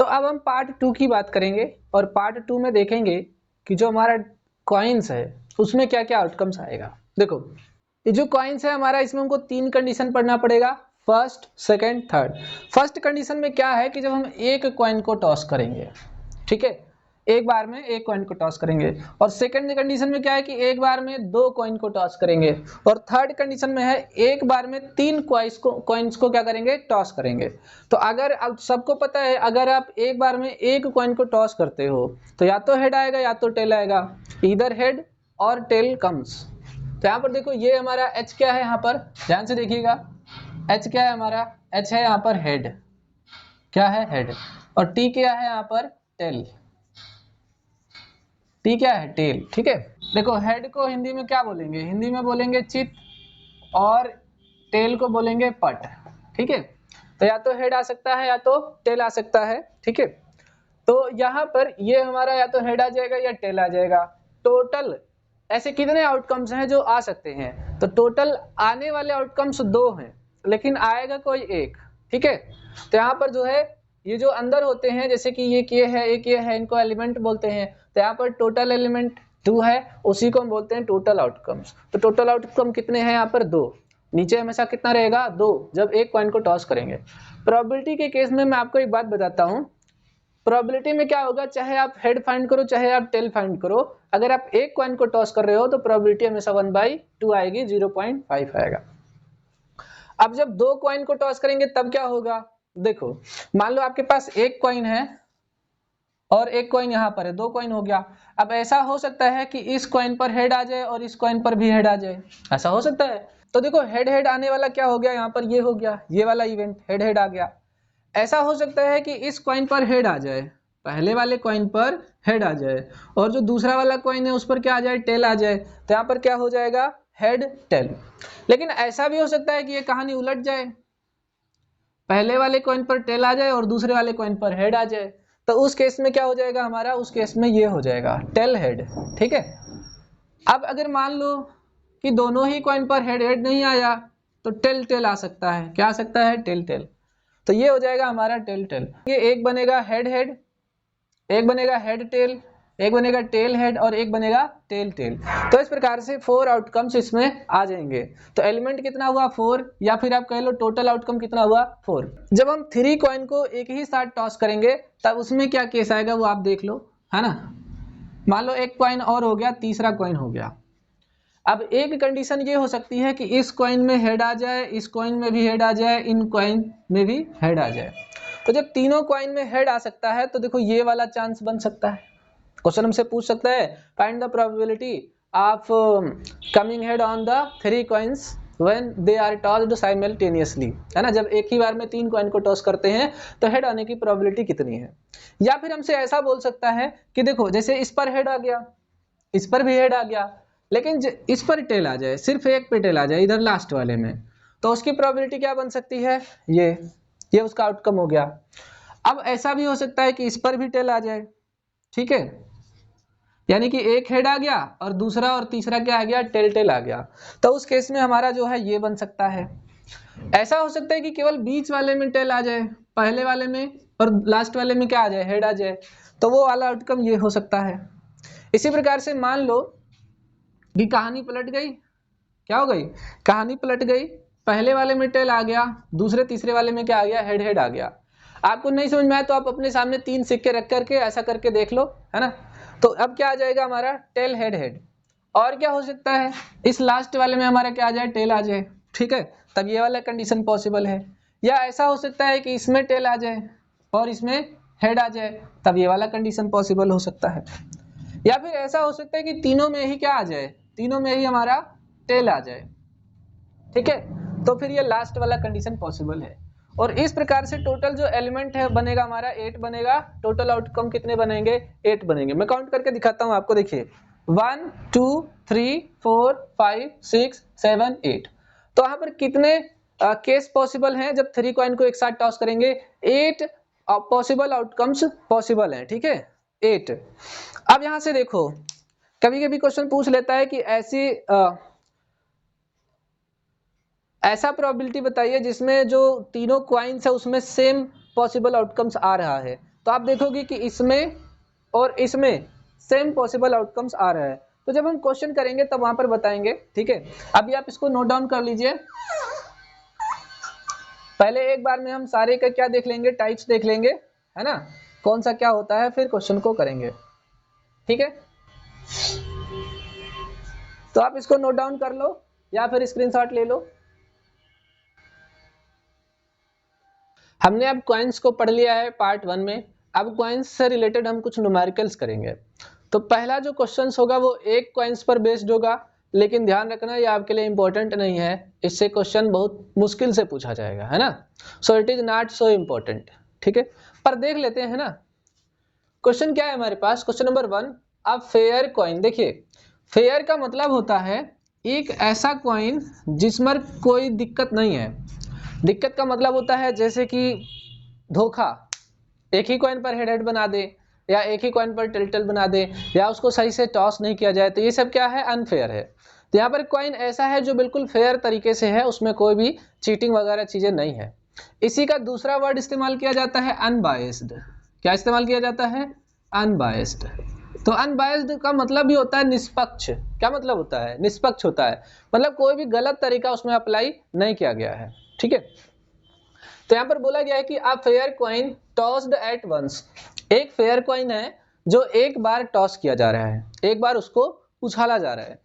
तो अब हम पार्ट 2 की बात करेंगे और पार्ट 2 में देखेंगे कि जो हमारा कॉइन्स है उसमें क्या क्या आउटकम्स आएगा। देखो ये जो कॉइन्स है हमारा, इसमें हमको 3 कंडीशन पढ़ना पड़ेगा, first second third. First condition में क्या है कि जब हम एक कॉइन को टॉस करेंगे, ठीक है, एक बार में एक कॉइन को टॉस करेंगे, और सेकंड कंडीशन में क्या है कि एक बार में 2 कॉइन को टॉस करेंगे, और थर्ड कंडीशन में है एक बार में 3 कॉइन्स को क्या करेंगे, टॉस करेंगे। तो अगर अब सबको पता है अगर आप एक बार में एक कॉइन को टॉस करते हो तो या तो हेड आएगा या तो टेल आएगा, इधर हेड और टेल कम्स। तो यहाँ पर देखो ये हमारा एच क्या है, यहाँ पर ध्यान से देखिएगा, एच क्या है हमारा, एच है यहाँ पर हेड, क्या है हेड, और टी क्या है यहाँ पर टेल, टी क्या है टेल, ठीक है। देखो हेड को हिंदी में क्या बोलेंगे, हिंदी में बोलेंगे चित और टेल को बोलेंगे पट, ठीक है। तो या तो हेड आ सकता है या तो टेल आ सकता है, ठीक है। तो यहाँ पर ये हमारा या तो हेड आ जाएगा या टेल आ जाएगा। टोटल ऐसे कितने आउटकम्स हैं जो आ सकते हैं, तो टोटल आने वाले आउटकम्स 2 हैं लेकिन आएगा कोई एक, ठीक है। तो यहाँ पर जो है ये जो अंदर होते हैं, जैसे कि ये है एक ये है, इनको एलिमेंट बोलते हैं। तो यहाँ पर टोटल एलिमेंट 2 है, उसी को हम बोलते हैं टोटल आउटकम्स। तो टोटल आउटकम कितने हैं यहाँ पर 2, नीचे हमेशा कितना रहेगा 2 जब एक कॉइन को टॉस करेंगे। प्रोबेबिलिटी के केस में मैं आपको एक बात बताता हूँ, प्रोबेबिलिटी में क्या होगा, चाहे आप हेड फाइंड करो चाहे आप टेल फाइंड करो, अगर आप एक कॉइन को टॉस कर रहे हो तो प्रोबेबिलिटी हमेशा 1/2 आएगी, 0.5 आएगा। अब जब 2 कॉइन को टॉस करेंगे तब क्या होगा, देखो मान लो आपके पास एक कॉइन है और एक कॉइन यहाँ पर है, 2 कॉइन हो गया। अब ऐसा हो सकता है कि इस कॉइन पर हेड आ जाए और इस कॉइन पर भी हेड आ जाए, ऐसा हो सकता है। तो देखो हेड हेड आने वाला क्या हो गया, यहाँ पर ये हो गया, ये वाला इवेंट हेड हेड आ गया। ऐसा हो सकता है कि इस कॉइन पर हेड आ जाए, पहले वाले कॉइन पर हेड आ जाए, और जो दूसरा वाला कॉइन है उस पर क्या आ जाए, टेल आ जाए। तो यहाँ पर क्या हो जाएगा, हेड टेल। लेकिन ऐसा भी हो सकता है कि ये कहानी उलट जाए, पहले वाले कॉइन पर टेल आ जाए और दूसरे वाले कॉइन पर हेड आ जाए। तो उस केस में क्या हो जाएगा हमारा, उस केस में ये हो जाएगा टेल हेड, ठीक है। अब अगर मान लो कि दोनों ही कॉइन पर हेड हेड नहीं आया तो टेल टेल आ सकता है, क्या आ सकता है, टेल टेल। तो ये हो जाएगा हमारा टेल टेल। ये एक बनेगा हेड हेड, एक बनेगा हेड टेल, एक बनेगा टेल हेड और एक बनेगा टेल टेल। तो इस प्रकार से 4 आउटकम्स इसमें आ जाएंगे। तो एलिमेंट कितना हुआ 4, या फिर आप कह लो टोटल आउटकम कितना हुआ 4। जब हम 3 कॉइन को एक ही साथ टॉस करेंगे तब उसमें क्या केस आएगा वो आप देख लो, है ना। मान लो एक कॉइन और हो गया, तीसरा कॉइन हो गया। अब एक कंडीशन ये हो सकती है कि इस कॉइन में हेड आ जाए, इस कॉइन में भी हेड आ जाए, इन कॉइन में भी हेड आ जाए। तो जब तीनों कॉइन में हेड आ सकता है तो देखो ये वाला चांस बन सकता है, क्वेश्चन हमसे पूछ सकता है find the probability of coming head on the 3 coins when they are tossed simultaneously, है ना। जब एक ही बार में 3 कॉइन को टॉस करते हैं तो हेड आने की प्रोबेबिलिटी कितनी है। या फिर हमसे ऐसा बोल सकता है कि देखो जैसे इस पर हेड आ गया, इस पर भी हेड आ गया, लेकिन इस पर टेल आ जाए, सिर्फ एक पे टेल आ जाए इधर लास्ट वाले में, तो उसकी प्रोबेबिलिटी क्या बन सकती है, ये उसका आउटकम हो गया। अब ऐसा भी हो सकता है कि इस पर भी टेल आ जाए, ठीक है, यानी कि एक हेड आ गया और दूसरा और तीसरा क्या आ गया, टेल टेल आ गया। तो उस केस में हमारा जो है ये बन सकता है। ऐसा हो सकता है कि केवल बीच वाले में टेल आ जाए, पहले वाले में और लास्ट वाले में क्या आ जाए, हेड आ जाए, तो वो वाला आउटकम ये हो सकता है। इसी प्रकार से मान लो कि कहानी पलट गई, क्या हो गई, कहानी पलट गई, पहले वाले में टेल आ गया, दूसरे तीसरे वाले में क्या आ गया, हेड हेड आ गया। आपको नहीं समझ में आया तो आप अपने सामने 3 सिक्के रख करके ऐसा करके देख लो, है ना। तो अब क्या आ जाएगा हमारा, टेल हेड हेड। और क्या हो सकता है, इस लास्ट वाले में हमारा क्या आ जाए, टेल आ जाए, ठीक है, तब ये वाला कंडीशन पॉसिबल है। या ऐसा हो सकता है कि इसमें टेल आ जाए और इसमें हेड आ जाए, तब ये वाला कंडीशन पॉसिबल हो सकता है। या फिर ऐसा हो सकता है कि तीनों में ही क्या आ जाए, तीनों में ही हमारा टेल आ जाए, ठीक है, तो फिर ये लास्ट वाला कंडीशन पॉसिबल है। और इस प्रकार से टोटल जो एलिमेंट है बनेगा हमारा 8 बनेगा। टोटल आउटकम कितने बनेंगे, 8 बनेंगे। मैं काउंट करके दिखाता हूं आपको, देखिए 1 2 3 4 5 6 7 8। तो यहाँ पर कितने केस पॉसिबल हैं जब 3 कॉइन को एक साथ टॉस करेंगे, 8 पॉसिबल आउटकम्स पॉसिबल हैं, ठीक है, 8। अब यहां से देखो कभी कभी क्वेश्चन पूछ लेता है कि ऐसा प्रोबेबिलिटी बताइए जिसमें जो तीनों क्वाइंस है उसमें सेम पॉसिबल आउटकम्स आ रहा है। तो आप देखोगे कि इसमें और इसमें सेम पॉसिबल आउटकम्स आ रहा है। तो जब हम क्वेश्चन करेंगे तब वहां पर बताएंगे, ठीक है। अभी आप इसको नोट डाउन कर लीजिए। पहले एक बार में हम सारे का क्या देख लेंगे, टाइप्स देख लेंगे, है ना, कौन सा क्या होता है, फिर क्वेश्चन को करेंगे, ठीक है। तो आप इसको नोट डाउन कर लो या फिर स्क्रीनशॉट ले लो। हमने अब कॉइन्स को पढ़ लिया है पार्ट 1 में। अब कॉइन्स से रिलेटेड हम कुछ न्यूमेरिकल्स करेंगे। तो पहला जो क्वेश्चन होगा वो एक कॉइन्स पर बेस्ड होगा, लेकिन ध्यान रखना ये आपके लिए इंपॉर्टेंट नहीं है, इससे क्वेश्चन बहुत मुश्किल से पूछा जाएगा, है ना। So it is not so important, ठीक है। पर देख लेते हैं ना, क्वेश्चन क्या है हमारे पास। Question number 1, a fair coin. देखिए फेयर का मतलब होता है एक ऐसा कॉइन जिसमें कोई दिक्कत नहीं है। दिक्कत का मतलब होता है जैसे कि धोखा, एक ही कॉइन पर हेड हेड बना दे, या एक ही कॉइन पर टेल टेल बना दे, या उसको सही से टॉस नहीं किया जाए, तो ये सब क्या है, अनफेयर है। तो यहाँ पर कॉइन ऐसा है जो बिल्कुल फेयर तरीके से है, उसमें कोई भी चीटिंग वगैरह चीजें नहीं है। इसी का दूसरा वर्ड इस्तेमाल किया जाता है अनबायस्ड। क्या इस्तेमाल किया जाता है, अनबायस्ड। तो अनबायस्ड का मतलब भी होता है निष्पक्ष। क्या मतलब होता है, निष्पक्ष होता है, मतलब कोई भी गलत तरीका उसमें अप्लाई नहीं किया गया है, ठीक है। तो यहाँ पर बोला गया है कि a fair coin tossed at once. एक फेयर कॉइन है जो एक बार टॉस किया जा रहा है, एक बार उसको उछाला जा रहा है।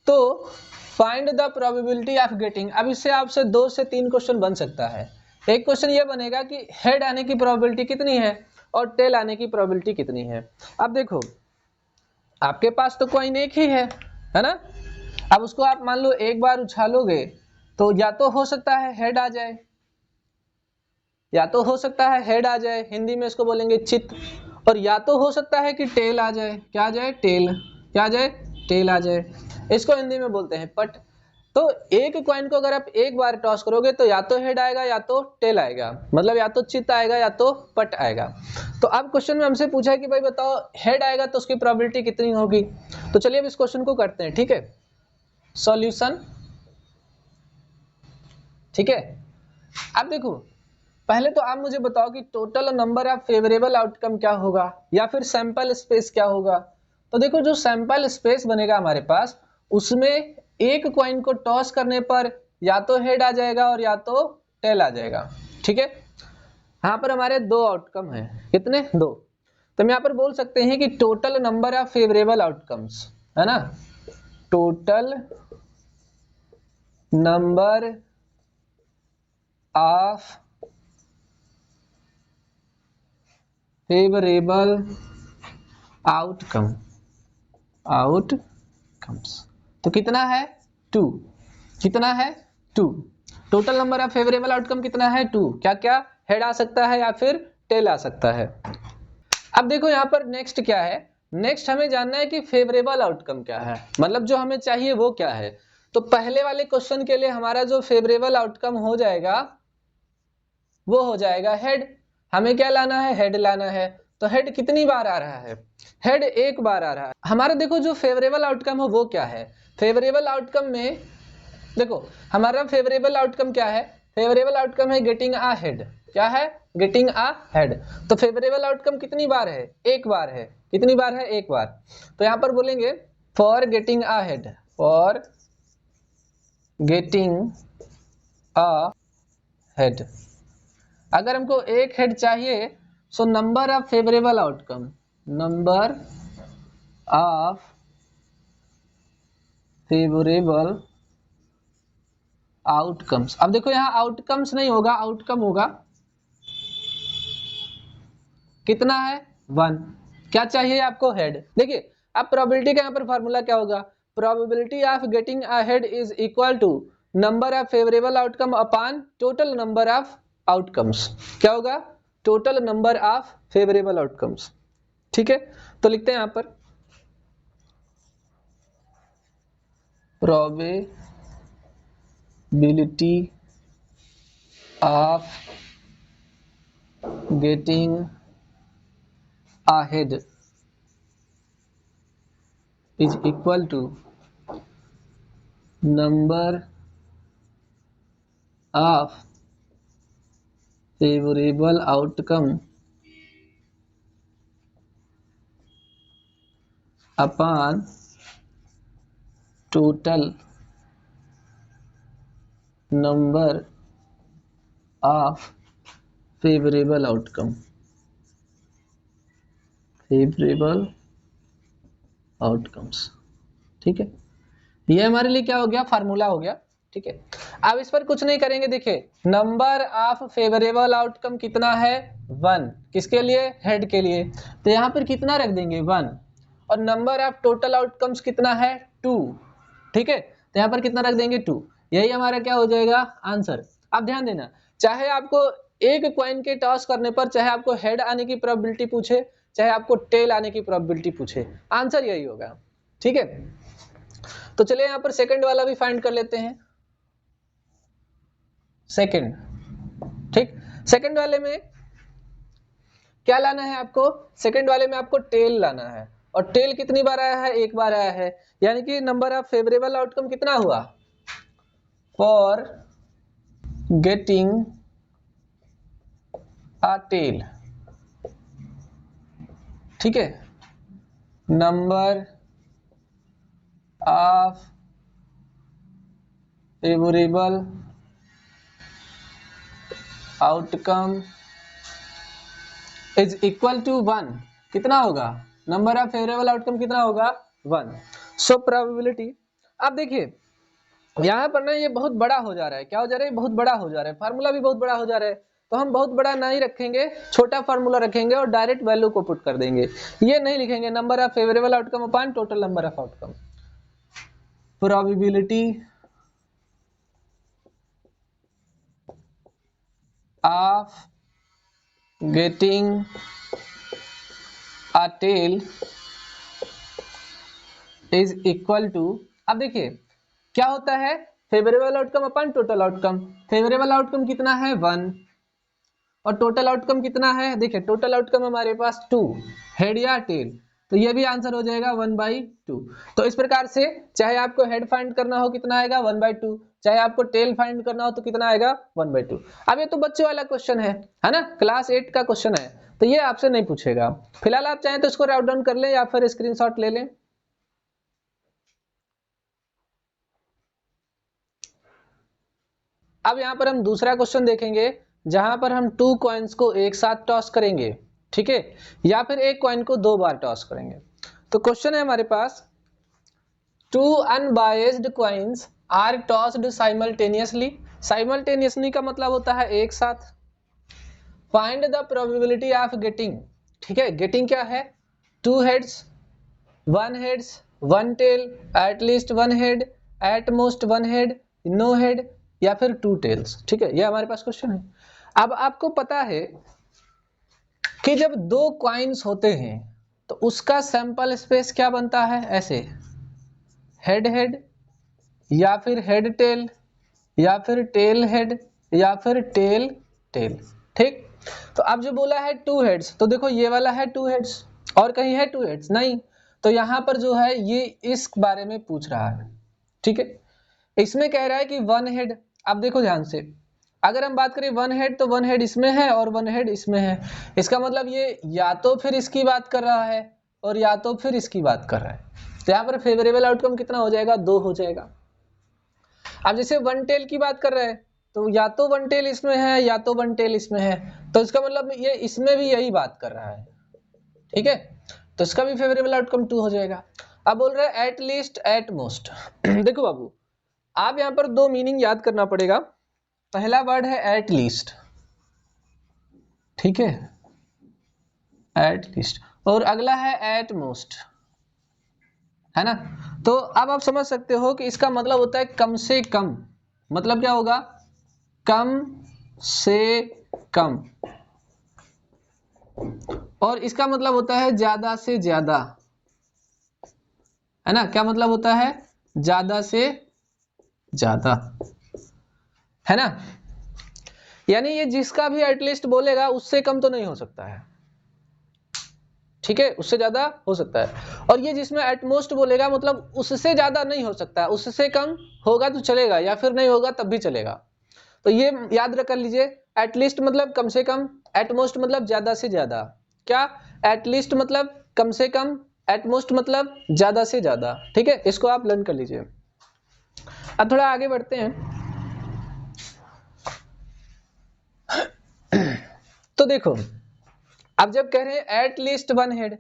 तो find the probability of getting. अब इससे आपसे 2 से 3 क्वेश्चन बन सकता है। एक क्वेश्चन ये बनेगा कि हेड आने की प्रोबेबिलिटी कितनी है और टेल आने की प्रोबेबिलिटी कितनी है। अब देखो आपके पास तो कॉइन एक ही है ना। अब उसको आप मान लो एक बार उछालोगे तो या तो हो सकता है हेड आ जाए, या तो हो सकता है हेड आ जाए, हिंदी में इसको बोलेंगे चित, और या तो हो सकता है कि टेल आ जाए। क्या आ जाए, टेल। क्या आ जाए, टेल आ जाए। इसको हिंदी में बोलते हैं पट। तो एक कॉइन को अगर आप एक बार टॉस करोगे तो या तो हेड आएगा या तो टेल आएगा, मतलब या तो चित आएगा या तो पट आएगा। तो अब क्वेश्चन में हमसे पूछा है कि भाई बताओ हेड आएगा तो उसकी प्रोबेबिलिटी कितनी होगी। तो चलिए अब इस क्वेश्चन को करते हैं, ठीक है। सॉल्यूशन, ठीक है। अब देखो पहले तो आप मुझे बताओ कि total number of favourable outcome क्या होगा, या फिर सैंपल स्पेस क्या होगा। तो देखो जो सैंपल स्पेस बनेगा हमारे पास, उसमें एक कॉइन को टॉस करने पर या तो हेड आ जाएगा और या तो टेल आ जाएगा, ठीक है। यहाँ पर हमारे 2 आउटकम हैं, कितने, 2। तो हम यहाँ पर बोल सकते हैं कि total number of favourable outcomes, है ना, total number of favourable outcomes तो कितना है, 2। कितना है, 2। Total number of favourable outcome कितना है, 2। क्या क्या, हेड आ सकता है या फिर टेल आ सकता है। अब देखो यहाँ पर नेक्स्ट क्या है, नेक्स्ट हमें जानना है कि फेवरेबल आउटकम क्या है, मतलब जो हमें चाहिए वो क्या है। तो पहले वाले क्वेश्चन के लिए हमारा जो फेवरेबल आउटकम हो जाएगा वो हो जाएगा हेड। हमें क्या लाना है, हेड लाना है। तो हेड कितनी बार आ रहा है, हेड एक बार आ रहा है। हमारा देखो जो फेवरेबल आउटकम हो वो क्या है, फेवरेबल आउटकम में देखो हमारा फेवरेबल आउटकम क्या है, फेवरेबल आउटकम है गेटिंग अ हेड। क्या है, गेटिंग अ हेड। तो फेवरेबल आउटकम कितनी बार है, एक बार है। कितनी बार है, एक बार। तो यहां पर बोलेंगे for getting a head, for getting a head. अगर हमको एक हेड चाहिए so number of favourable outcome, number of favourable outcomes. अब देखो यहाँ आउटकम्स नहीं होगा, आउटकम होगा। कितना है, 1। क्या चाहिए आपको, हेड। देखिए अब प्रोबेबिलिटी का यहाँ पर फार्मूला क्या होगा, probability of getting a head is equal to number of favourable outcome upon total number of outcomes. क्या होगा, total number of favourable outcomes, ठीक है। तो लिखते हैं यहाँ पर probability of getting a head is equal to number of favorable outcome upon total number of favourable outcome, favourable outcomes. ठीक है, ये हमारे लिए क्या हो गया, फार्मूला हो गया। ठीक है, अब इस पर कुछ नहीं करेंगे। देखिए नंबर ऑफ फेवरेबल आउटकम कितना है 1, किसके लिए, हेड के लिए, तो यहाँ पर कितना रख देंगे 1, और नंबर ऑफ टोटल आउटकम्स कितना है 2। ठीक है, तो यहाँ पर कितना रख देंगे 2, यही हमारा क्या हो जाएगा आंसर। अब ध्यान देना, चाहे आपको एक कॉइन के टॉस करने पर चाहे आपको हेड आने की प्रोबेबिलिटी पूछे, चाहे आपको टेल आने की प्रोबेबिलिटी पूछे, आंसर यही होगा। ठीक है, तो चलिए यहाँ पर सेकंड वाला भी फाइंड कर लेते हैं। सेकंड, ठीक, सेकंड वाले में क्या लाना है आपको, सेकंड वाले में आपको टेल लाना है, और टेल कितनी बार आया है, एक बार आया है, यानी कि नंबर ऑफ फेवरेबल आउटकम कितना हुआ, फॉर गेटिंग अ टेल। ठीक है, number of favourable outcome is equal to 1, कितना होगा, नंबर ऑफ फेवरेबल आउटकम कितना होगा 1। सो प्रोबेबिलिटी, अब देखिए यहाँ पर ना ये बहुत बड़ा हो जा रहा है, क्या हो जा रहा है, बहुत बड़ा हो जा रहा है, फार्मूला भी बहुत बड़ा हो जा रहा है, तो हम बहुत बड़ा नहीं रखेंगे, छोटा फार्मूला रखेंगे और डायरेक्ट वैल्यू को पुट कर देंगे। ये नहीं लिखेंगे number of favourable outcome upon total number of outcome. Probability of getting a tail is equal to, अब देखिए क्या होता है, favourable outcome upon total outcome, favourable outcome कितना है 1 और टोटल आउटकम कितना है, देखिए टोटल आउटकम हमारे पास 2, हेड या टेल, तो ये भी आंसर हो जाएगा 1/2। तो इस प्रकार से चाहे आपको हेड फाइंड करना हो कितना आएगा 1/2, चाहे आपको टेल फाइंड करना हो तो कितना आएगा 1/2। अब ये तो बच्चों वाला क्वेश्चन है ना, क्लास 8 का क्वेश्चन है, तो ये आपसे नहीं पूछेगा। फिलहाल आप चाहें तो इसको राउट डाउन कर लें या फिर स्क्रीनशॉट ले लें। अब यहाँ पर हम दूसरा क्वेश्चन देखेंगे जहां पर हम 2 कॉइन्स को एक साथ टॉस करेंगे, ठीक है, या फिर एक कॉइन को 2 बार टॉस करेंगे। तो क्वेश्चन है हमारे पास, 2 unbiased coins are tossed simultaneously, simultaneously का मतलब होता है एक साथ। Find the probability of getting, ठीक है, गेटिंग क्या है, 2 heads, 1 heads, 1 tail, at least 1 head, at most 1 head, no head, या फिर 2 टेल्स। ठीक है, ये हमारे पास क्वेश्चन है। अब आपको पता है कि जब 2 कॉइन्स होते हैं तो उसका सैंपल स्पेस क्या बनता है, ऐसे हेड हेड, या फिर हेड टेल, या फिर टेल हेड, या फिर टेल टेल। ठीक, तो अब जो बोला है 2 हेड्स, तो देखो ये वाला है 2 हेड्स, और कहीं है 2 हेड्स नहीं, तो यहां पर जो है ये इस बारे में पूछ रहा है। ठीक है, इसमें कह रहा है कि 1 हेड, अब देखो ध्यान से, अगर हम बात करें 1 हेड तो 1 हेड इसमें है और 1 हेड इसमें है, इसका मतलब ये या तो फिर इसकी बात कर रहा है और या तो फिर इसकी बात कर रहा है, तो यहाँ पर फेवरेबल आउटकम कितना हो जाएगा, 2 हो जाएगा। अब जैसे 1 टेल की बात कर रहे हैं तो या तो 1 टेल इसमें है या तो 1 टेल इसमें है, तो इसका मतलब ये इसमें भी यही बात कर रहा है। ठीक है, तो इसका भी फेवरेबल आउटकम 2 हो जाएगा। अब बोल रहे हैं एट लीस्ट एट मोस्ट। देखो बाबू, आप यहाँ पर 2 मीनिंग याद करना पड़ेगा। पहला वर्ड है एट लीस्ट, ठीक है, एट लीस्ट, और अगला है एट मोस्ट, है ना। तो अब आप समझ सकते हो कि इसका मतलब होता है कम से कम, मतलब क्या होगा, कम से कम, और इसका मतलब होता है ज्यादा से ज्यादा, है ना, क्या मतलब होता है, ज्यादा से ज्यादा, है ना। यानी ये जिसका भी एटलीस्ट बोलेगा उससे कम तो नहीं हो सकता है, ठीक है, उससे ज्यादा हो सकता है, और ये जिसमें एटमोस्ट बोलेगा मतलब उससे ज्यादा नहीं हो सकता है, उससे कम होगा तो चलेगा या फिर नहीं होगा तब भी चलेगा। तो ये याद रख लीजिए, एटलीस्ट मतलब कम से कम, एटमोस्ट मतलब ज्यादा से ज्यादा, क्या, एटलीस्ट मतलब कम से कम, एट मोस्ट मतलब ज्यादा से ज्यादा, ठीक है, इसको आप लर्न कर लीजिए। अब थोड़ा आगे बढ़ते हैं। तो देखो, अब जब कह रहे हैं एट लीस्ट वन हेड,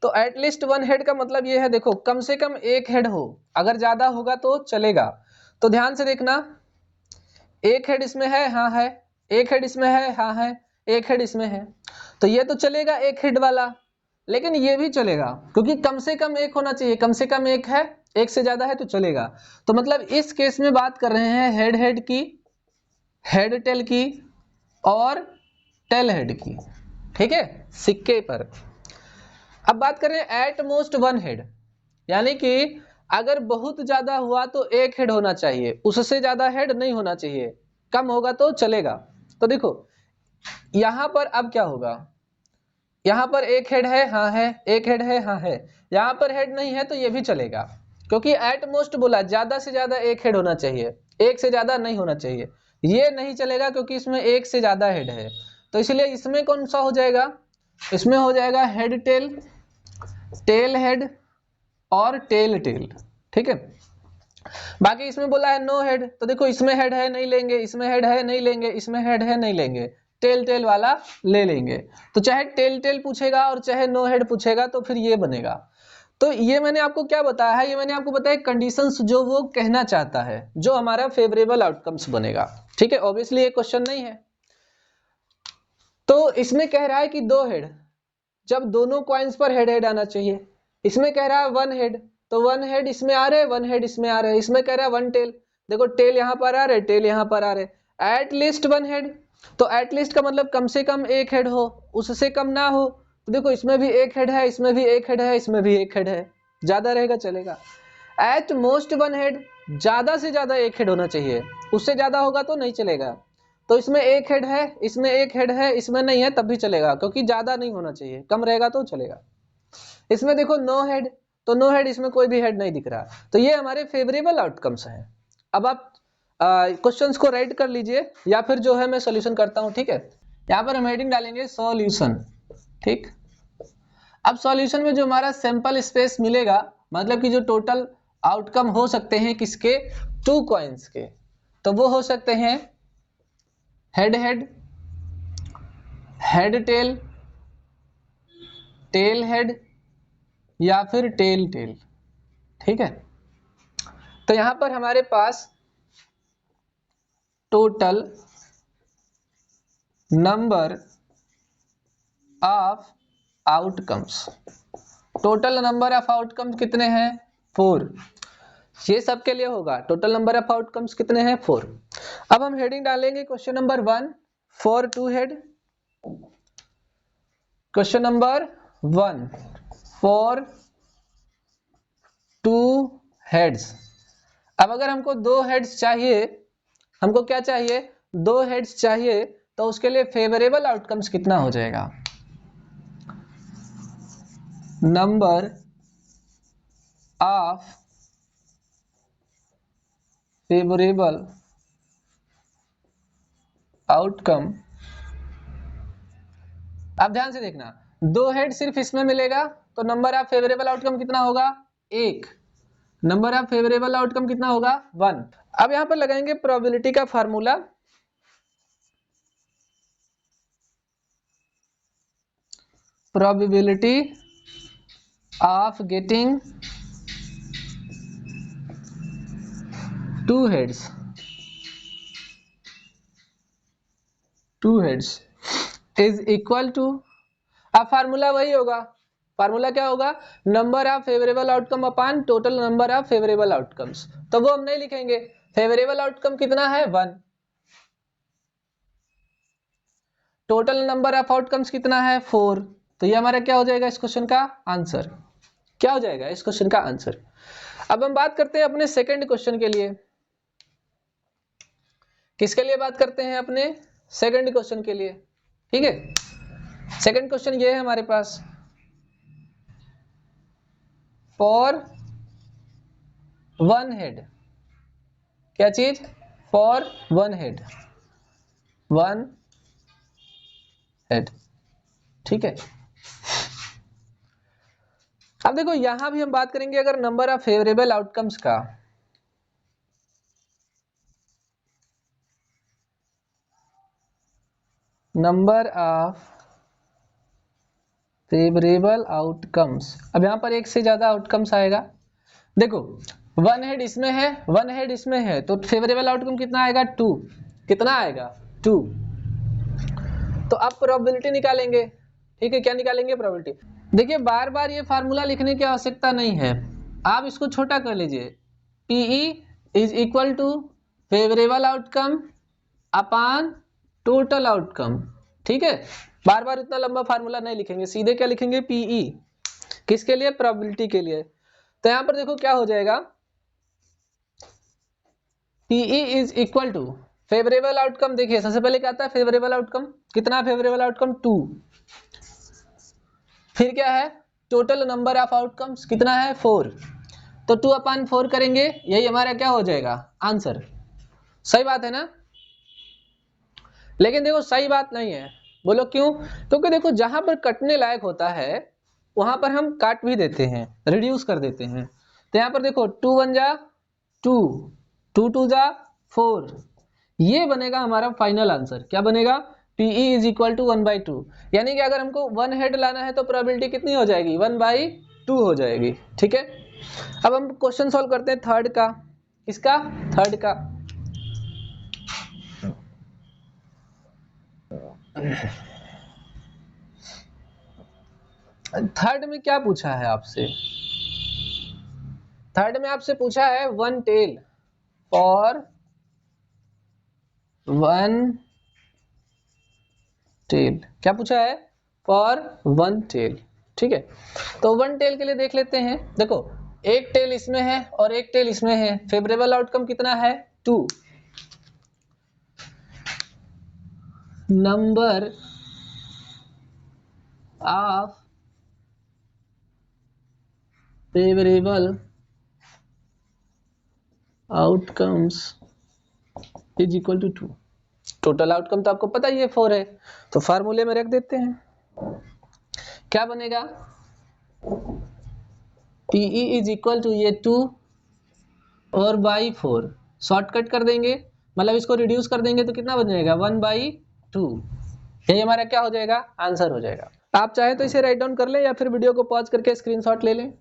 तो एट लीस्ट वन हेड का मतलब ये है, देखो कम से कम एक हेड हो, अगर ज्यादा होगा तो चलेगा। तो ध्यान से देखना, एक हेड इसमें है, हाँ है, एक हेड इसमें है, हाँ है, एक हेड इसमें है, तो ये तो चलेगा एक हेड वाला, लेकिन ये भी चलेगा क्योंकि कम से कम एक होना चाहिए, कम से कम एक है, एक से ज्यादा है तो चलेगा। तो मतलब इस केस में बात कर रहे हैं हेड हेड की, हेड टेल की और टेल हेड की, ठीक है, सिक्के पर। अब बात करें एट मोस्ट वन हेड, यानी कि अगर बहुत ज्यादा हुआ तो एक हेड होना चाहिए, उससे ज्यादा हेड नहीं होना चाहिए, कम होगा तो चलेगा। तो देखो यहां पर अब क्या होगा, यहां पर एक हेड है, हाँ है, एक हेड है, हाँ है, यहां पर हेड नहीं है तो ये भी चलेगा, क्योंकि एट मोस्ट बोला ज्यादा से ज्यादा एक हेड होना चाहिए, एक से ज्यादा नहीं होना चाहिए। ये नहीं चलेगा क्योंकि इसमें एक से ज्यादा हेड है, तो इसलिए इसमें कौन सा हो जाएगा, इसमें हो जाएगा हेड टेल, टेल हेड और टेल टेल, ठीक है। बाकी इसमें बोला है नो हेड, तो देखो इसमें हेड है नहीं लेंगे, इसमें हेड है नहीं लेंगे, इसमें हेड है नहीं लेंगे, टेल टेल वाला ले लेंगे। तो चाहे टेल टेल पूछेगा और चाहे नो हेड पूछेगा तो फिर ये बनेगा। तो ये मैंने आपको क्या बताया है, ये मैंने आपको बताया कंडीशंस जो वो कहना चाहता है, जो हमारा फेवरेबल आउटकम्स बनेगा, ठीक है। ऑब्वियसली ये क्वेश्चन नहीं है। तो इसमें कह रहा है कि दो हेड, जब दोनों कॉइन्स पर हेड हेड आना चाहिए। इसमें कह रहा है वन हेड, तो वन हेड इसमें आ रहे, वन हेड इसमें आ रहे, इसमें कह रहा है वन टेल, देखो टेल यहां पर आ रहे, टेल यहां पर आ रहे। एट लीस्ट वन हेड, तो एट लीस्ट का मतलब कम से कम एक हेड हो, उससे कम ना हो, तो देखो इसमें भी एक हेड है, इसमें भी एक हेड है, इसमें भी एक हेड है, ज्यादा रहेगा चलेगा। एट मोस्ट वन हेड, ज्यादा से ज्यादा एक हेड होना चाहिए, उससे ज्यादा होगा तो नहीं चलेगा। तो इसमें एक हेड है, इसमें एक हेड है, इसमें नहीं है तब भी चलेगा, क्योंकि ज्यादा नहीं होना चाहिए, कम रहेगा तो चलेगा। इसमें देखो नो हेड, तो नो हेड, इसमें कोई भी हेड नहीं दिख रहा, तो ये हमारे फेवरेबल आउटकम्स हैं। अब आप क्वेश्चंस को राइट कर लीजिए, या फिर जो है मैं सॉल्यूशन करता हूं, ठीक है। यहाँ पर हम हेडिंग डालेंगे सॉल्यूशन, ठीक। अब सॉल्यूशन में जो हमारा सैंपल स्पेस मिलेगा, मतलब कि जो टोटल आउटकम हो सकते हैं किसके, टू कॉइन्स के, तो वो हो सकते हैं head head, head tail, tail head या फिर टेल टेल, ठीक है। तो यहां पर हमारे पास total number of outcomes, total number of outcomes कितने हैं, 4। ये सबके लिए होगा, टोटल नंबर ऑफ आउटकम्स कितने हैं, 4। अब हम हेडिंग डालेंगे question number 1 for two head, question number 1 for two heads. अब अगर हमको दो हेड्स चाहिए, हमको क्या चाहिए, दो हेड्स चाहिए, तो उसके लिए फेवरेबल आउटकम्स कितना हो जाएगा, नंबर ऑफ फेवरेबल आउटकम। अब ध्यान से देखना, दो हेड सिर्फ इसमें मिलेगा, तो नंबर ऑफ फेवरेबल आउटकम कितना होगा, 1। नंबर ऑफ फेवरेबल आउटकम कितना होगा, 1। अब यहां पर लगाएंगे प्रोबेबिलिटी का formula, probability of getting two heads is equal to, अब फार्मूला वही होगा, फार्मूला क्या होगा, number of favourable outcome upon total number of favourable outcomes, तो वो हम नहीं लिखेंगे, फेवरेबल आउटकम कितना है, 1, टोटल नंबर ऑफ आउटकम्स कितना है, 4, तो ये हमारा क्या हो जाएगा इस क्वेश्चन का आंसर, क्या हो जाएगा इस क्वेश्चन का आंसर। अब हम बात करते हैं अपने सेकंड क्वेश्चन के लिए, किसके लिए बात करते हैं, अपने सेकंड क्वेश्चन के लिए, ठीक है। सेकंड क्वेश्चन ये है हमारे पास, फॉर वन हेड, क्या चीज, for one head, one head, ठीक है। अब देखो यहां भी हम बात करेंगे अगर नंबर ऑफ फेवरेबल आउटकम्स का, नंबर ऑफ फेवरेबल आउटकम्स, अब यहां पर एक से ज्यादा आउटकम्स आएगा। देखो वन हेड इसमें है, वन हेड इसमें है, तो फेवरेबल आउटकम कितना आएगा? 2। कितना आएगा? 2। तो आप प्रोबेबिलिटी निकालेंगे, ठीक है, क्या निकालेंगे? प्रोबेबिलिटी। देखिए बार बार ये फार्मूला लिखने की आवश्यकता नहीं है, आप इसको छोटा कर लीजिए। PE is equal to favourable outcome upon total outcome, ठीक है। बार बार इतना लंबा फार्मूला नहीं लिखेंगे, सीधे क्या लिखेंगे? पीई, किसके लिए? प्रोबेबिलिटी के लिए। तो यहां पर देखो क्या हो जाएगा, PE is equal to favourable outcome, देखिए सबसे पहले क्या आता है? फेवरेबल आउटकम, कितना फेवरेबल आउटकम? 2। फिर क्या है? टोटल नंबर ऑफ आउटकम्स कितना है? 4। तो 2/4 करेंगे, यही हमारा क्या हो जाएगा? आंसर। सही बात है ना? लेकिन देखो सही बात नहीं है, बोलो क्यों? क्योंकि देखो जहां पर कटने लायक होता है वहां पर हम काट भी देते हैं, रिड्यूस कर देते हैं। तो यहां पर देखो 2 1 जा 2, 2 2 जा 4, ये बनेगा हमारा फाइनल आंसर। क्या बनेगा? PE is equal to 1/2। यानी कि अगर हमको वन हेड लाना है तो प्रोबेबिलिटी कितनी हो जाएगी? 1/2 हो जाएगी, ठीक है। अब हम क्वेश्चन सॉल्व करते हैं थर्ड का। किसका? थर्ड का। थर्ड में क्या पूछा है आपसे? थर्ड में आपसे पूछा है one tail for one tail. क्या पूछा है? फॉर वन टेल, ठीक है। तो वन टेल के लिए देख लेते हैं। देखो एक टेल इसमें है और एक टेल इसमें है, फेवरेबल आउटकम कितना है? 2। Number of favourable outcomes is equal to 2। Total outcome तो आपको पता ही है 4 है, तो फार्मूले में रख देते हैं। क्या बनेगा? PE इज इक्वल टू ये 2 और बाई 4, शॉर्टकट कर देंगे, मतलब इसको रिड्यूस कर देंगे तो कितना बन जाएगा? 1/2। यही हमारा क्या हो जाएगा? आंसर हो जाएगा। आप चाहे तो इसे राइट डाउन कर लें या फिर वीडियो को पॉज करके स्क्रीनशॉट ले लें।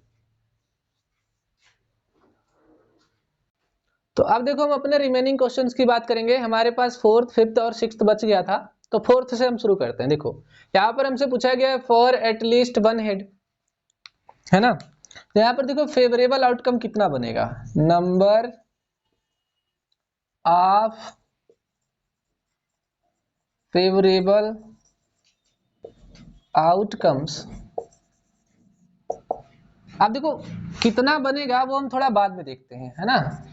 तो अब देखो हम अपने रिमेनिंग क्वेश्चंस की बात करेंगे। हमारे पास फोर्थ, फिफ्थ और सिक्स्थ बच गया था, तो फोर्थ से हम शुरू करते हैं। देखो यहाँ पर हमसे पूछा गया है फॉर एटलीस्ट वन हेड, है ना। तो यहाँ पर देखो फेवरेबल आउटकम कितना बनेगा? Number of favourable outcomes. अब देखो कितना बनेगा वो हम थोड़ा बाद में देखते हैं, है ना,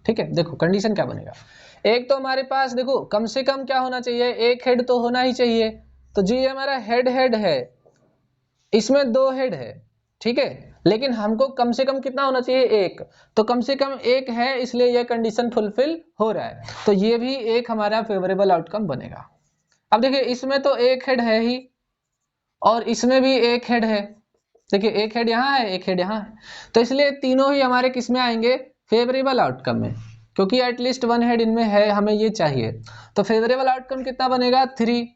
ठीक है। देखो कंडीशन क्या बनेगा, एक तो हमारे पास देखो कम से कम क्या होना चाहिए? एक हेड तो होना ही चाहिए। तो जी हमारा हेड हेड है, इसमें 2 हेड है, ठीक है, लेकिन हमको कम से कम कितना होना चाहिए? एक। तो कम से कम एक है, इसलिए यह कंडीशन फुलफिल हो रहा है, तो ये भी एक हमारा फेवरेबल आउटकम बनेगा। अब देखिए इसमें तो एक हेड है ही और इसमें भी एक हेड है, देखिए एक हेड यहाँ है, एक हेड यहाँ है, तो इसलिए तीनों ही हमारे किस में आएंगे? फेवरेबल आउटकम में, क्योंकि एटलीस्ट वन हेड इनमें है, हमें ये चाहिए। तो फेवरेबल आउटकम कितना बनेगा? 3।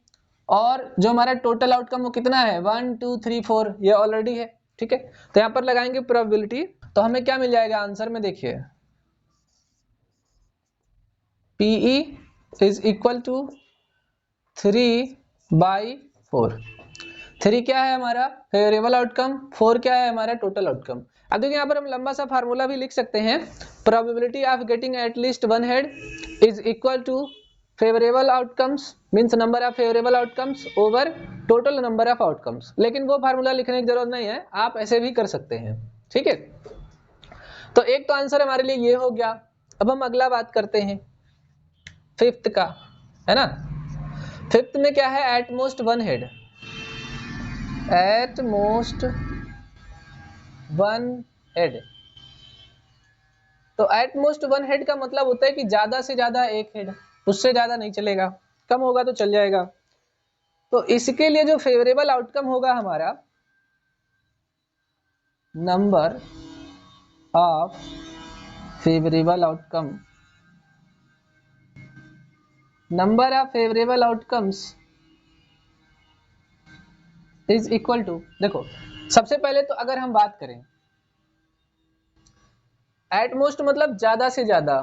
और जो हमारा टोटल आउटकम वो कितना है? 1 2 3 4, ये ऑलरेडी है, ठीक है। तो यहाँ पर लगाएंगे प्रोबेबिलिटी, तो हमें क्या मिल जाएगा आंसर में? देखिए PE इज इक्वल टू 3/4। 3 क्या है हमारा? फेवरेबल आउटकम, 4 क्या है हमारा? Total outcome. अब देखिए यहाँ पर हम लंबा सा फार्मूला भी लिख सकते हैं, probability of getting at least one head is equal to favourable outcomes means number of favourable outcomes over total number of outcomes. लेकिन वो फार्मूला लिखने की जरूरत नहीं है, आप ऐसे भी कर सकते हैं, ठीक है। तो एक तो आंसर हमारे लिए ये हो गया। अब हम अगला बात करते हैं फिफ्थ का, है ना। फिफ्थ में क्या है? At most one head, at most one head. तो एट मोस्ट वन हेड का मतलब होता है कि ज्यादा से ज्यादा एक हेड, उससे ज्यादा नहीं चलेगा, कम होगा तो चल जाएगा। तो इसके लिए जो फेवरेबल आउटकम होगा हमारा number of favorable outcome, number of favorable outcomes is equal to, देखो सबसे पहले तो अगर हम बात करें एट मोस्ट मतलब ज्यादा से ज्यादा,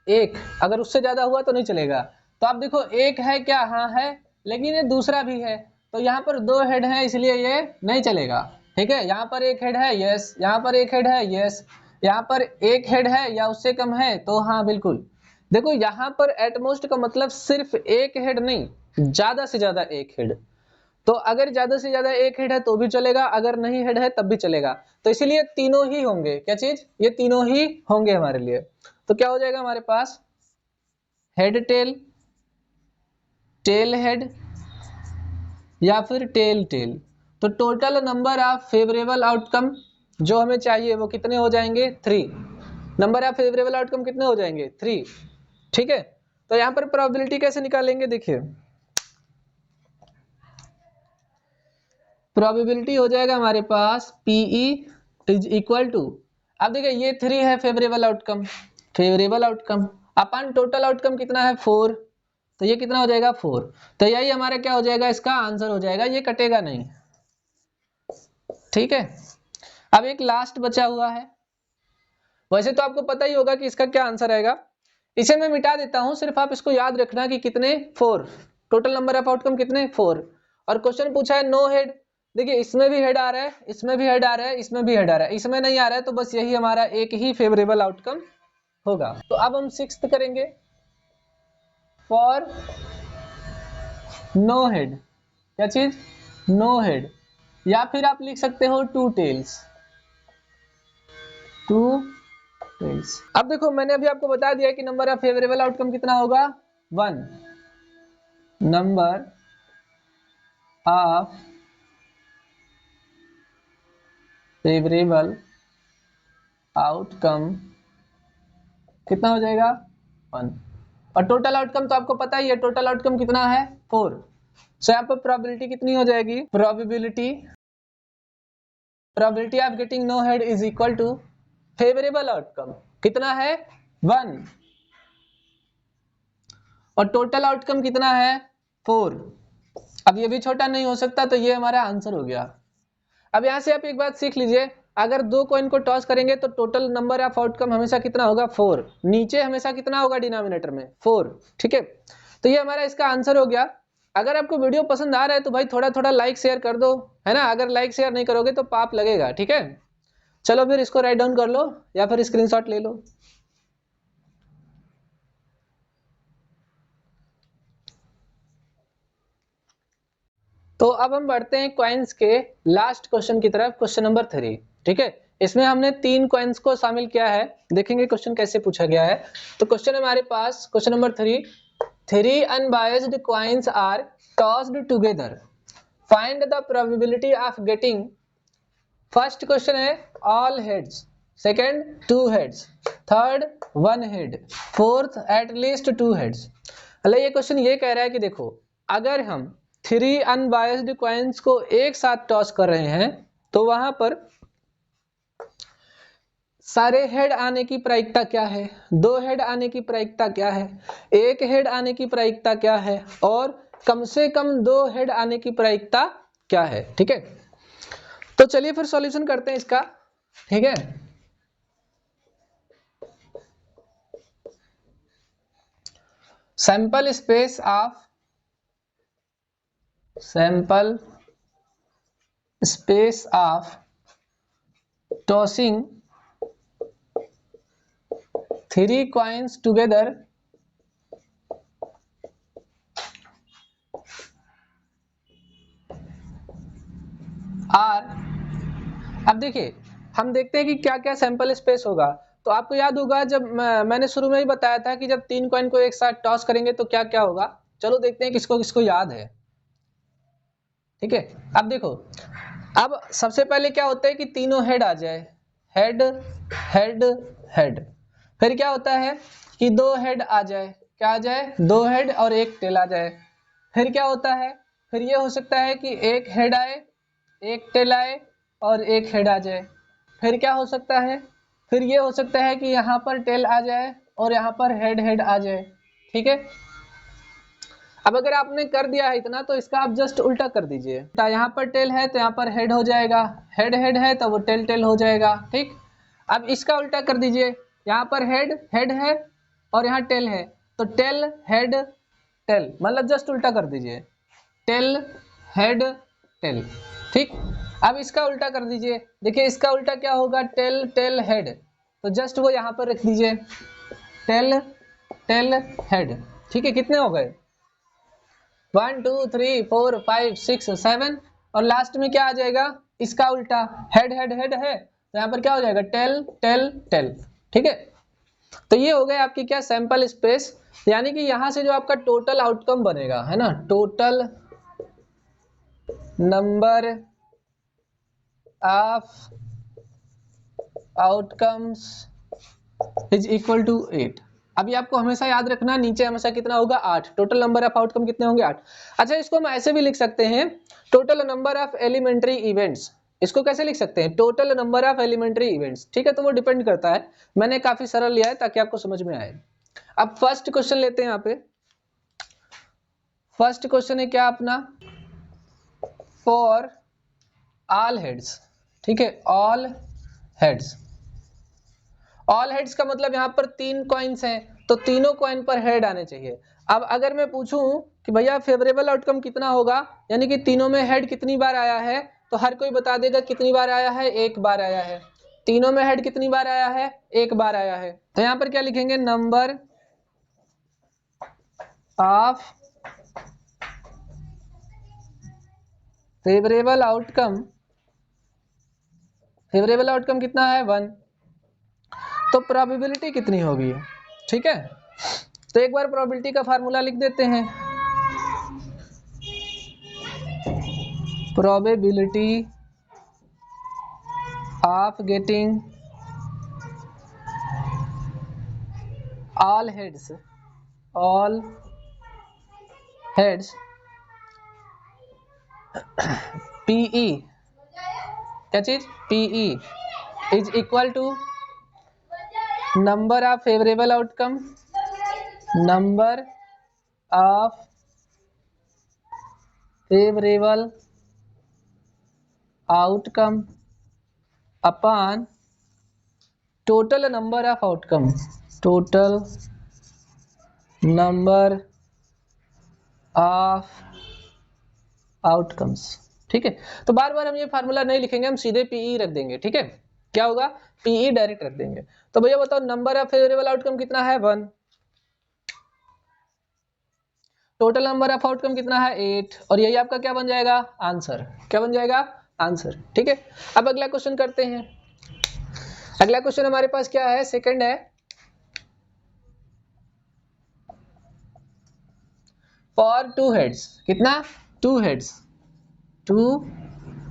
एक, अगर उससे ज्यादा हुआ तो नहीं चलेगा। तो आप देखो एक है क्या, हाँ है, लेकिन ये दूसरा भी है, तो यहाँ पर दो हेड हैं इसलिए ये नहीं चलेगा। ठीक है, यहाँ पर एक हेड है, यस, यहाँ पर एक हेड है, यस, यहाँ पर एक हेड है या उससे कम है तो हाँ बिल्कुल। देखो यहाँ पर एटमोस्ट का मतलब सिर्फ एक हेड नहीं, ज्यादा से ज्यादा एक हेड। तो अगर ज्यादा से ज्यादा एक हेड है तो भी चलेगा, अगर नहीं हेड है तब भी चलेगा। तो इसीलिए तीनों ही होंगे, क्या चीज, ये तीनों ही होंगे हमारे लिए। तो क्या हो जाएगा हमारे पास, हेड टेल, टेल हेड या फिर टेल टेल। तो total number of favourable outcome जो हमें चाहिए वो कितने हो जाएंगे, 3। नंबर ऑफ फेवरेबल आउटकम कितने हो जाएंगे, 3। ठीक है, तो यहाँ पर प्रोबेबिलिटी कैसे निकालेंगे, देखिए प्रोबेबिलिटी हो जाएगा हमारे पास PE इज इक्वल टू, अब देखिए ये 3 है फेवरेबल आउटकम, फेवरेबल आउटकम अपन टोटल आउटकम कितना है 4, तो ये कितना हो जाएगा 4। तो यही हमारा क्या हो जाएगा, इसका आंसर हो जाएगा, ये कटेगा नहीं। ठीक है, अब एक लास्ट बचा हुआ है, वैसे तो आपको पता ही होगा कि इसका क्या आंसर आएगा, इसे मैं मिटा देता हूं, सिर्फ आप इसको याद रखना कि कितने 4, टोटल नंबर ऑफ आउटकम कितने 4। और क्वेश्चन पूछा है नो हेड, देखिए इसमें भी हेड आ रहा है, इसमें भी हेड आ रहा है, इसमें भी हेड आ रहा है, इसमें नहीं आ रहा है, तो बस यही हमारा एक ही फेवरेबल आउटकम होगा। तो अब हम 6th करेंगे, फॉर नो हेड, क्या चीज, नो हेड, या फिर आप लिख सकते हो 2 टेल्स, 2 टेल्स। अब देखो मैंने अभी आपको बता दिया कि नंबर ऑफ फेवरेबल आउटकम कितना होगा, 1। नंबर ऑफ फेवरेबल आउटकम कितना हो जाएगा, 1। और टोटल आउटकम तो आपको पता ही है, टोटल आउटकम कितना है 4। सो यहाँ पर प्रोबेबिलिटी कितनी हो जाएगी, probability of getting no head is equal to favourable outcome कितना है 1, और टोटल आउटकम कितना है 4। अब ये भी छोटा नहीं हो सकता, तो ये हमारा आंसर हो गया। अब यहां से आप एक बात सीख लीजिए, अगर दो कॉइन को टॉस करेंगे तो टोटल नंबर ऑफ आउटकम हमेशा कितना होगा, 4, नीचे हमेशा कितना होगा डिनोमिनेटर में 4। ठीक है, तो ये हमारा इसका आंसर हो गया। अगर आपको वीडियो पसंद आ रहा है तो भाई थोड़ा थोड़ा लाइक शेयर कर दो, है ना, अगर लाइक शेयर नहीं करोगे तो पाप लगेगा। ठीक है, चलो फिर इसको राइट डाउन कर लो या फिर स्क्रीनशॉट ले लो। तो अब हम बढ़ते हैं कॉइन्स के लास्ट क्वेश्चन की तरफ, क्वेश्चन नंबर 3। ठीक है, इसमें हमने 3 कॉइन्स को शामिल किया है, देखेंगे क्वेश्चन कैसे पूछा गया है। तो क्वेश्चन हमारे पास question number 3, 3 unbiased coins are tossed together, find the probability of getting. First question है all heads, second 2 heads, third 1 head, fourth at least 2 heads. मतलब ये क्वेश्चन ये कह रहा है कि देखो अगर हम 3 अनबायस्ड कॉइन्स को एक साथ टॉस कर रहे हैं तो वहां पर सारे हेड आने की प्रायिकता क्या है, 2 हेड आने की प्रायिकता क्या है, 1 हेड आने की प्रायिकता क्या है, और कम से कम 2 हेड आने की प्रायिकता क्या है। ठीक है, तो चलिए फिर सॉल्यूशन करते हैं इसका। ठीक है, sample space of tossing 3 coins together are, अब देखिए हम देखते हैं कि क्या क्या सैंपल स्पेस होगा। तो आपको याद होगा जब मैंने शुरू में ही बताया था कि जब 3 कॉइन को एक साथ टॉस करेंगे तो क्या क्या होगा। चलो देखते हैं किसको किसको याद है। ठीक है, अब देखो, अब सबसे पहले क्या होता है कि तीनों हेड आ जाए, हेड हेड हेड। फिर क्या होता है कि 2 हेड आ जाए, क्या आ जाए, 2 हेड और 1 टेल आ जाए। फिर क्या होता है, फिर ये हो सकता है कि 1 हेड आए, 1 टेल आए और 1 हेड आ जाए। फिर क्या हो सकता है, फिर ये हो सकता है कि यहाँ पर टेल आ जाए और यहाँ पर हेड हेड आ जाए, ठीक है। अब अगर आपने कर दिया है इतना तो इसका आप जस्ट उल्टा कर दीजिए, तो यहाँ पर टेल है तो यहाँ पर हेड हो जाएगा, हेड हेड है तो वो टेल टेल हो जाएगा, ठीक। अब इसका उल्टा कर दीजिए, यहाँ पर हेड हेड है और यहाँ टेल है, तो टेल हेड टेल, मतलब जस्ट उल्टा कर दीजिए, टेल हेड टेल, ठीक। अब इसका उल्टा कर दीजिए, देखिए इसका उल्टा क्या होगा, टेल टेल हेड, तो जस्ट वो यहाँ पर रख दीजिए, टेल टेल हेड, ठीक है। कितने हो गए, 1 2 3 4 5 6 7, और लास्ट में क्या आ जाएगा, इसका उल्टा, हेड हेड हेड है तो यहाँ पर क्या हो जाएगा, टेल टेल टेल, ठीक है। तो ये हो गए आपकी क्या, सैंपल स्पेस, यानी कि यहाँ से जो आपका टोटल आउटकम बनेगा, है ना, total number of outcomes is equal to 8। अभी आपको हमेशा याद रखना, नीचे हमेशा कितना होगा, 8, टोटल नंबर ऑफ आउटकम कितने होंगे, 8। अच्छा, इसको हम ऐसे भी लिख सकते हैं, total number of elementary events, इसको कैसे लिख सकते हैं, total number of elementary events, ठीक है। तो वो डिपेंड करता है, मैंने काफी सरल लिया है ताकि आपको समझ में आए। अब फर्स्ट क्वेश्चन लेते हैं, यहाँ पे फर्स्ट क्वेश्चन है क्या अपना, फॉर ऑल हेड्स, ठीक है, ऑल हेड्स। ऑल हेड्स का मतलब यहाँ पर 3 कॉइन्स हैं तो तीनों कॉइन पर हेड आने चाहिए। अब अगर मैं पूछूं कि भैया फेवरेबल आउटकम कितना होगा, यानी कि तीनों में हेड कितनी बार आया है, तो हर कोई बता देगा कितनी बार आया है, 1 बार आया है। तीनों में हेड कितनी बार आया है, 1 बार आया है। तो यहाँ पर क्या लिखेंगे, number of favourable outcome, favourable outcome कितना है, 1, तो प्रोबेबिलिटी कितनी होगी, ठीक है। तो एक बार प्रोबेबिलिटी का फार्मूला लिख देते हैं, probability of getting all heads, all heads PE, क्या चीज, PE is equal to number of favourable outcome, number of favourable outcome upon total number of outcome, total number of outcomes, ठीक है। तो बार बार हम ये फार्मूला नहीं लिखेंगे, हम सीधे PE रख देंगे, ठीक है। क्या होगा, PE डायरेक्ट रख देंगे। तो भैया बताओ नंबर ऑफ फेवरेबल आउटकम कितना है, 1, टोटल नंबर ऑफ आउटकम कितना है, 8, और यही आपका क्या बन जाएगा, आंसर। क्या बन जाएगा, आंसर, ठीक है। अब अगला क्वेश्चन करते हैं। अगला क्वेश्चन हमारे पास क्या है, सेकंड है, फॉर 2 हेड्स, कितना, 2 हेड्स, 2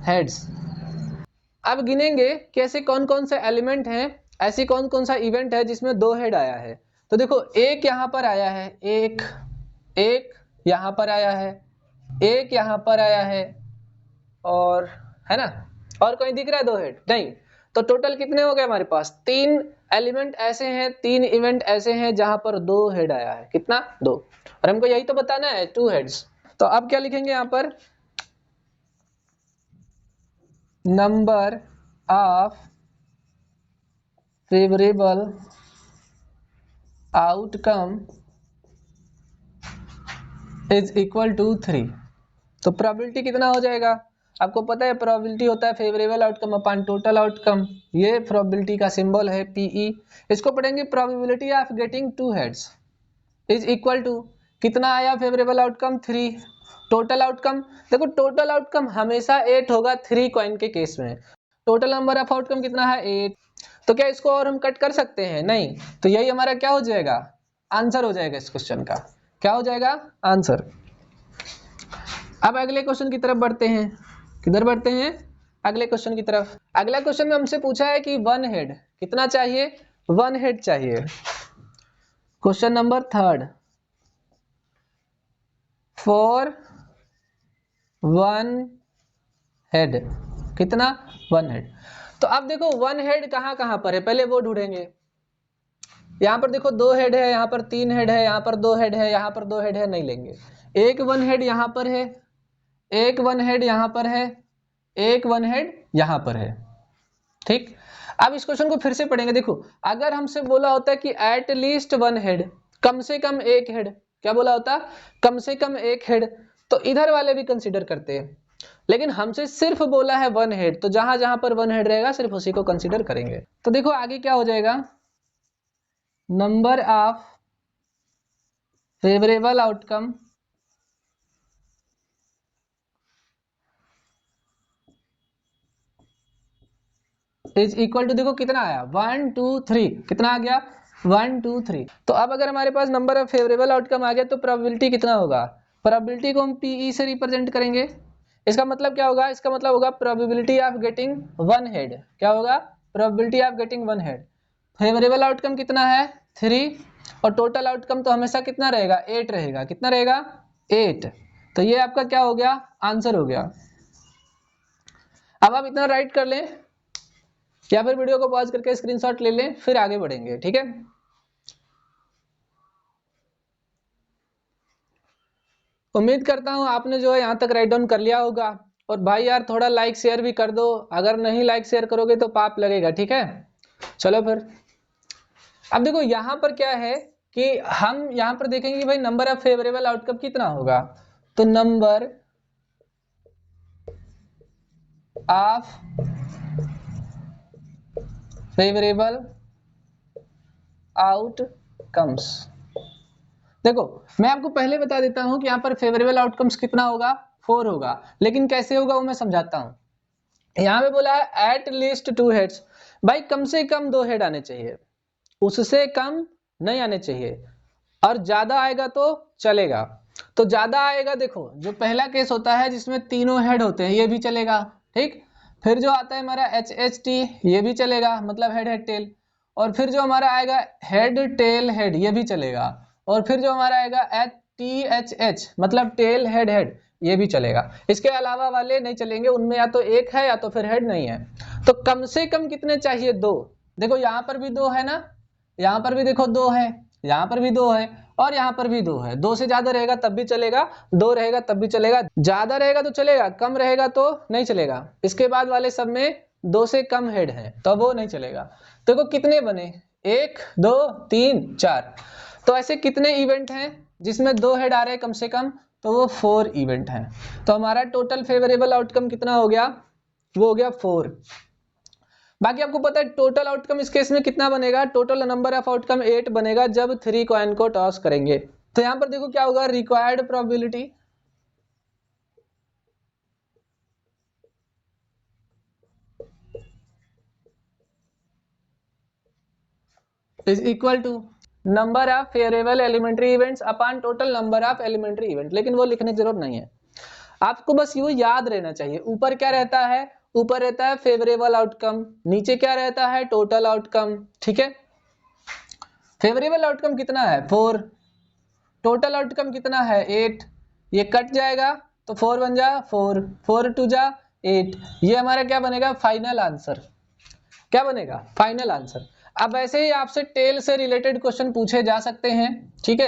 हेड्स। अब गिनेंगे कि ऐसे कौन कौन से एलिमेंट हैं, ऐसी कौन कौन सा इवेंट है जिसमें 2 हेड आया है। तो देखो, एक यहाँ पर आया है, एक यहाँ पर आया है, एक यहाँ पर आया है, और है ना, और कोई दिख रहा है 2 हेड नहीं। तो टोटल कितने हो गए हमारे पास, 3 एलिमेंट ऐसे हैं, 3 इवेंट ऐसे हैं जहां पर 2 हेड आया है, कितना, 2, और हमको यही तो बताना है, 2 हेड्स। तो अब क्या लिखेंगे यहाँ पर, number of favourable outcome is equal to 3। तो प्रोबेबिलिटी कितना हो जाएगा, आपको पता है प्रोबेबिलिटी होता है favourable outcome upon total outcome, ये प्रोबेबिलिटी का सिंबल है PE। इसको पढ़ेंगे probability of getting 2 heads is equal to, कितना आया फेवरेबल आउटकम, 3, टोटल आउटकम, देखो टोटल आउटकम हमेशा 8 होगा 3 कॉइन के केस में, टोटल नंबर ऑफ आउटकम कितना है, 8। तो क्या इसको और हम कट कर सकते हैं, नहीं, तो यही हमारा क्या हो जाएगा, आंसर हो जाएगा इस क्वेश्चन का, क्या हो जाएगा, आंसर। अब अगले क्वेश्चन की तरफ बढ़ते हैं, किधर बढ़ते हैं, अगले क्वेश्चन की तरफ। अगला क्वेश्चन में हमसे पूछा है कि 1 हेड कितना चाहिए, 1 हेड चाहिए। क्वेश्चन नंबर 3, फॉर 1 हेड, कितना, 1 हेड। तो अब देखो वन हेड कहाँ कहाँ पर है, पहले वो ढूंढेंगे। यहाँ पर देखो 2 हेड है, यहाँ पर 3 हेड है, यहाँ पर 2 हेड है, यहाँ पर 2 हेड है, नहीं लेंगे। एक वन हेड यहाँ पर है, एक वन हेड यहाँ पर है, एक वन हेड यहाँ पर है, ठीक। अब इस क्वेश्चन को फिर से पढ़ेंगे। देखो अगर हमसे बोला होता है कि एट लीस्ट वन हेड, कम से कम एक हेड, क्या बोला होता, कम से कम एक हेड, तो इधर वाले भी कंसीडर करते हैं। लेकिन हमसे सिर्फ बोला है वन हेड, तो जहां जहां पर वन हेड रहेगा सिर्फ उसी को कंसीडर करेंगे। तो देखो आगे क्या हो जाएगा, number of favourable outcome is equal to, देखो कितना आया 1 2 3, कितना आ गया 1 2 3। तो अब अगर हमारे पास नंबर ऑफ फेवरेबल आउटकम आ गया तो प्रोबेबिलिटी कितना होगा, प्रोबेबिलिटी को हम पीई से रिप्रेजेंट करेंगे। इसका मतलब क्या होगा, इसका मतलब होगा probability of getting one head, क्या होगा, probability of getting one head. Favourable outcome कितना है 3, और टोटल आउटकम तो हमेशा कितना रहेगा 8 रहेगा, कितना रहेगा 8। तो ये आपका क्या हो गया, आंसर हो गया। अब आप इतना राइट कर लें या फिर वीडियो को पॉज करके स्क्रीनशॉट ले लें, फिर आगे बढ़ेंगे, ठीक है। उम्मीद करता हूं आपने जो है यहां तक राइट डाउन कर लिया होगा। और भाई यार थोड़ा लाइक शेयर भी कर दो, अगर नहीं लाइक शेयर करोगे तो पाप लगेगा, ठीक है। चलो फिर अब देखो यहां पर क्या है कि हम यहां पर देखेंगे कि भाई नंबर ऑफ फेवरेबल आउटकम कितना होगा, तो नंबर ऑफ फेवरेबल आउटकम्स, देखो मैं आपको पहले बता देता हूं कि यहाँ पर फेवरेबल आउटकम्स कितना होगा 4 होगा, लेकिन कैसे होगा वो मैं समझाता हूं। यहाँ पे बोला है एट लीस्ट 2 हेड्स, भाई कम से कम 2 हेड आने चाहिए, उससे कम नहीं आने चाहिए, और ज्यादा आएगा तो चलेगा। तो ज्यादा आएगा, देखो जो पहला केस होता है जिसमें तीनों हेड होते हैं ये भी चलेगा, ठीक। फिर जो आता है हमारा HHT ये भी चलेगा, मतलब हेड हेड टेल। और फिर जो हमारा आएगा हेड टेल हेड ये भी चलेगा। और फिर जो हमारा आएगा THH मतलब टेल हेड हेड ये भी चलेगा। इसके अलावा वाले नहीं चलेंगे, उनमें या तो एक है या तो फिर हेड नहीं है। तो कम से कम कितने चाहिए 2, देखो यहाँ पर भी 2 है ना, यहाँ पर भी देखो 2 है, यहाँ पर भी 2 है, और यहाँ पर भी 2 है। 2 से ज्यादा रहेगा तब भी चलेगा, 2 रहेगा तब भी चलेगा, ज्यादा रहेगा तो चलेगा, कम रहेगा तो नहीं चलेगा। इसके बाद वाले सब में 2 से कम हेड है तो वो नहीं चलेगा। देखो कितने बने 1 2 3 4, तो ऐसे कितने इवेंट हैं जिसमें 2 हेड आ रहे हैं कम से कम, तो वो 4 इवेंट हैं। तो हमारा टोटल फेवरेबल आउटकम कितना हो गया, वो हो गया 4। बाकी आपको पता है टोटल आउटकम इस केस में कितना बनेगा, टोटल नंबर ऑफ आउटकम 8 बनेगा जब 3 कॉइन को टॉस करेंगे। तो यहां पर देखो क्या होगा, required probability is equal to number of favourable elementary events upon total number of elementary event. लेकिन वो लिखने की जरूरत नहीं है, आपको बस ये याद रहना चाहिए। ऊपर क्या रहता है, ऊपर रहता है फेवरेबल आउटकम, नीचे क्या रहता है टोटल आउटकम, ठीक है। फेवरेबल आउटकम कितना है 4, टोटल आउटकम कितना है 8, ये कट जाएगा तो 4 बन जा 4, 4 2 जा 8, ये हमारा क्या बनेगा फाइनल आंसर, क्या बनेगा फाइनल आंसर। अब ऐसे ही आपसे टेल से रिलेटेड क्वेश्चन पूछे जा सकते हैं, ठीक है।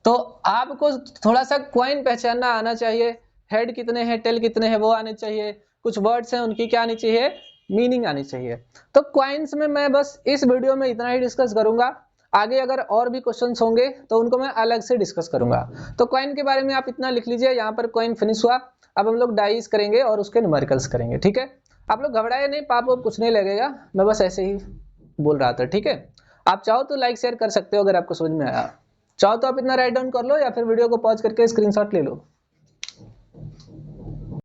तो आपको थोड़ा सा कॉइन पहचानना आना चाहिए, हेड कितने हैं टेल कितने हैं वो आने चाहिए, कुछ वर्ड्स हैं उनकी क्या आनी चाहिए मीनिंग आनी चाहिए। तो कॉइन्स में मैं बस इस वीडियो में इतना ही डिस्कस करूंगा, आगे अगर और भी क्वेश्चंस होंगे तो उनको मैं अलग से डिस्कस करूंगा। तो कॉइन के बारे में आप इतना लिख लीजिए, यहाँ पर कॉइन फिनिश हुआ, अब हम लोग डाइस करेंगे और उसके न्यूमेरिकल्स करेंगे, ठीक है। आप लोग घबराए नहीं, पाप वाप कुछ नहीं लगेगा, मैं बस ऐसे ही बोल रहा था, ठीक है। आप चाहो तो लाइक शेयर कर सकते हो अगर आपको समझ में आया, चाहो तो आप इतना राइट डाउन कर लो या फिर वीडियो को पॉज करके स्क्रीनशॉट ले लो।